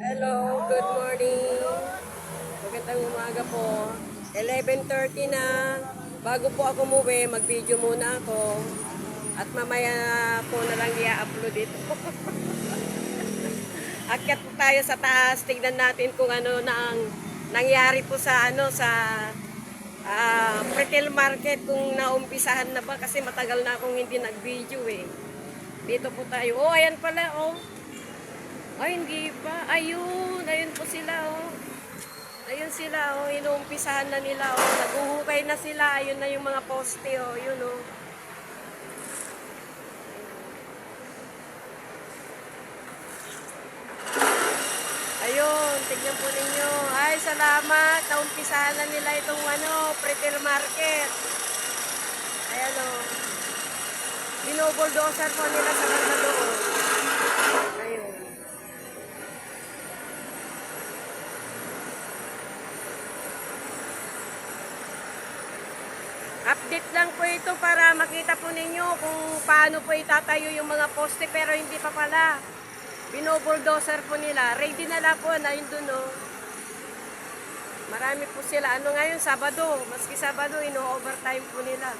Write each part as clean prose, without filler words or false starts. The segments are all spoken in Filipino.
Hello, good morning. Magandang umaga po. 11:30 na. Bago po ako umuwi, mag-video muna ako. At mamaya po na lang i-upload ito. Akyat po tayo sa taas. Tignan natin kung ano na ang nangyari po sa retail market, kung naumpisahan na ba kasi matagal na akong hindi nag-video eh. Dito po tayo. Oh, ayan pala oh. Ay, hindi pa. Ayun. Ayun po sila, oh. Ayun sila, oh. Inuumpisahan na nila, oh. Naguhukay na sila. Ayun na yung mga poste, oh. Yun, oh. Ayun. Tignan po ninyo. Ay, salamat. Naumpisahan na nila itong, retail market. Ayan, oh. Binobuldoser po nila sa mga doon. Ayun. Update lang po ito para makita po ninyo kung paano po itatayo yung mga poste, pero hindi pa pala. Binobuldoser po nila. Ready na lang po na yun dun, oh. Marami po sila. Ano ngayon? Sabado. Maski Sabado, ino-overtime po nila.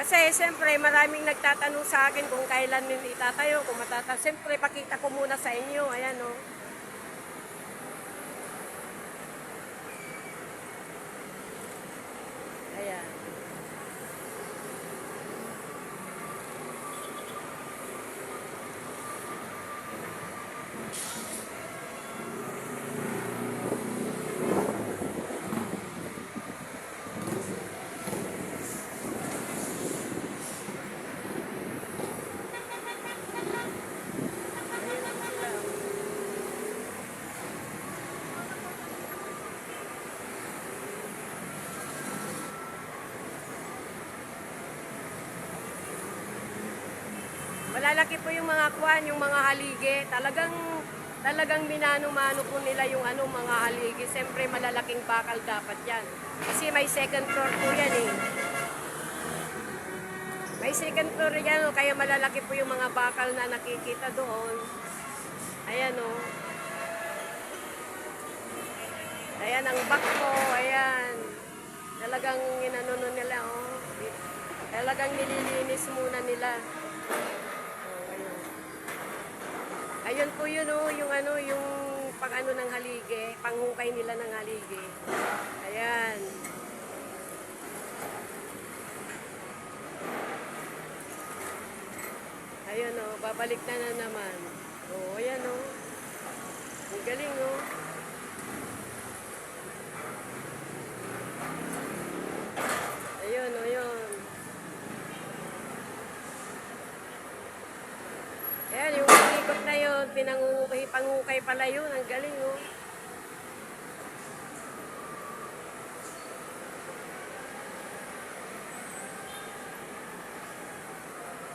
Kasi siyempre maraming nagtatanong sa akin kung kailan nila itatayo, kung matatayo. Siyempre pakita ko muna sa inyo. Ayan, oh. Ayan. Malalaki po yung mga kwan, yung mga haligi. Talagang minano-mano po nila yung mga haligi. Siyempre malalaking bakal dapat yan. Kasi may second floor po yan eh. May second floor yan, kaya malalaki po yung mga bakal na nakikita doon. Ayan oh. Ayan ang back ko, ayan. Talagang inano nila oh. Talagang nililinis muna nila. Ayun po yun oh, yung pang-ano ng haligi, panghukay nila ng haligi. Ayan. Ayun oh, babalik na naman. Oh, ayan oh. Ang galing oh. Ayun oh, yun. Ayan, yung ikot na yun, panghukay pala yun. Ang galing, oh.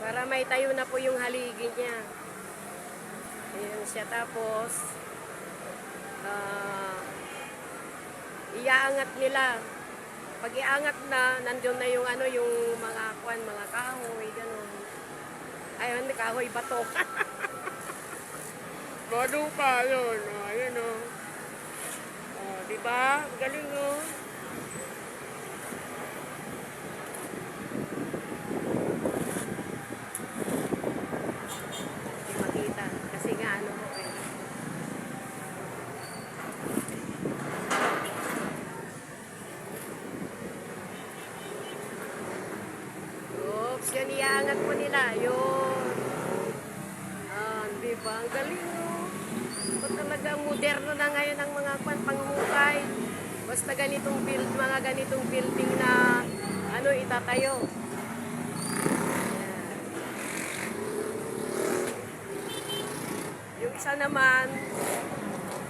Para may tayo na po yung haligi niya. Ayan siya, tapos iaangat nila. Pag iangat na, nandun na yung yung mga mga kahoy, gano'n. Ayun, kahoy bato. Bato pa, yun. Oh, ayun, oh. Oh, diba? Galing, oh. Hindi makita. Kasi nga, ko eh. Oops, yun, iaangat po nila. Yun. Diba? Ang galing, oh. So, talagang moderno na ngayon ang mga panghukay. Basta mga ganitong building na itatayo. Ayan. Yung isa naman,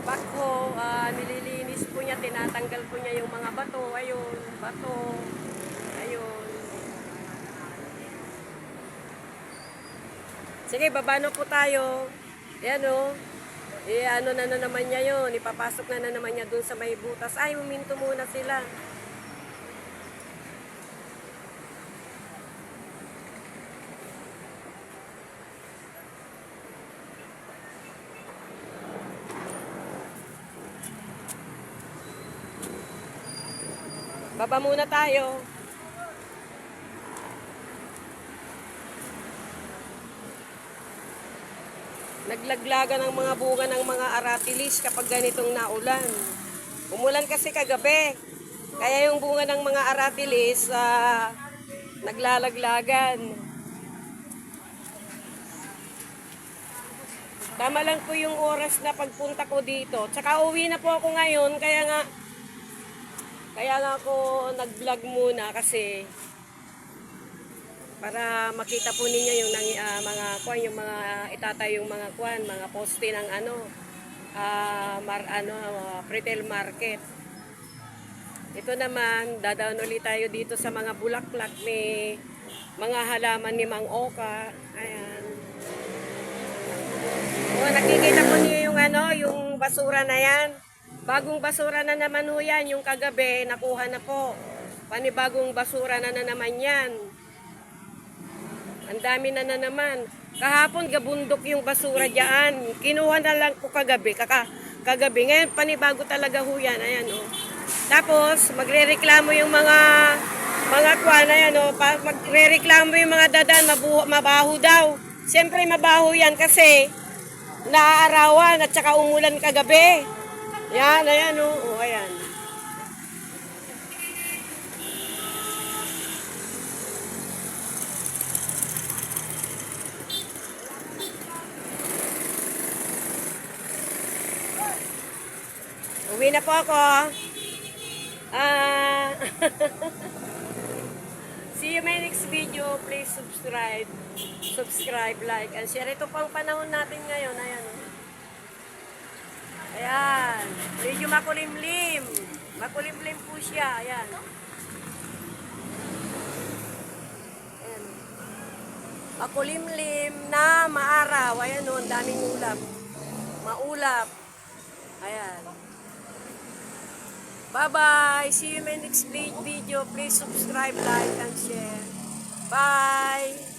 backhoe, nililinis po niya, tinatanggal po niya yung mga bato. Ayun, bato. Ayun. Sige, babano po tayo. Ayan o. Na naman niya yun. Ipapasok na naman niya dun sa may butas. Ay, huminto muna sila. Baba muna tayo. Naglaglagan ng mga bunga ng mga aratilis kapag ganitong naulan. Umulan kasi kagabi. Kaya yung bunga ng mga aratilis naglalaglagan. Tama lang po yung oras na pagpunta ko dito. Tsaka uwi na po ako ngayon. Kaya nga ako nag-vlog muna kasi para makita po ninyo yung mga kuan, yung mga itatayong mga kuan, mga poste ng retail market. Ito naman, dadaan ulit tayo dito sa mga bulaklak ni mga halaman ni Mang Oka. Ayan. O, nakikita po niyo yung basura na yan. Bagong basura na naman ho yan. Yung kagabi, nakuha na po. Panibagong basura na naman yan. Ang dami na naman. Kahapon, gabundok yung basura dyan. Kinuha na lang po kagabi. Kagabi. Ngayon, panibago talaga ho yan. Ayan, o. Tapos, magrereklamo yung mga kuwan na yan, o. Magrereklamo yung mga dadan, mabaho daw. Siyempre, mabaho yan kasi naaarawan at saka umulan kagabi. Yan, ayan, o. O, ayan. Uwi na po ako. See you in my next video. Please subscribe, like, and share. Ito pang panahon natin ngayon. Ayan. Ayan. Medyo makulimlim. Makulimlim po siya. Ayan. Ayan. Makulimlim na maaraw. Ayan o, ang daming ulap. Maulap. Ayan. Bye-bye. See you in my next video. Please subscribe, like, and share. Bye.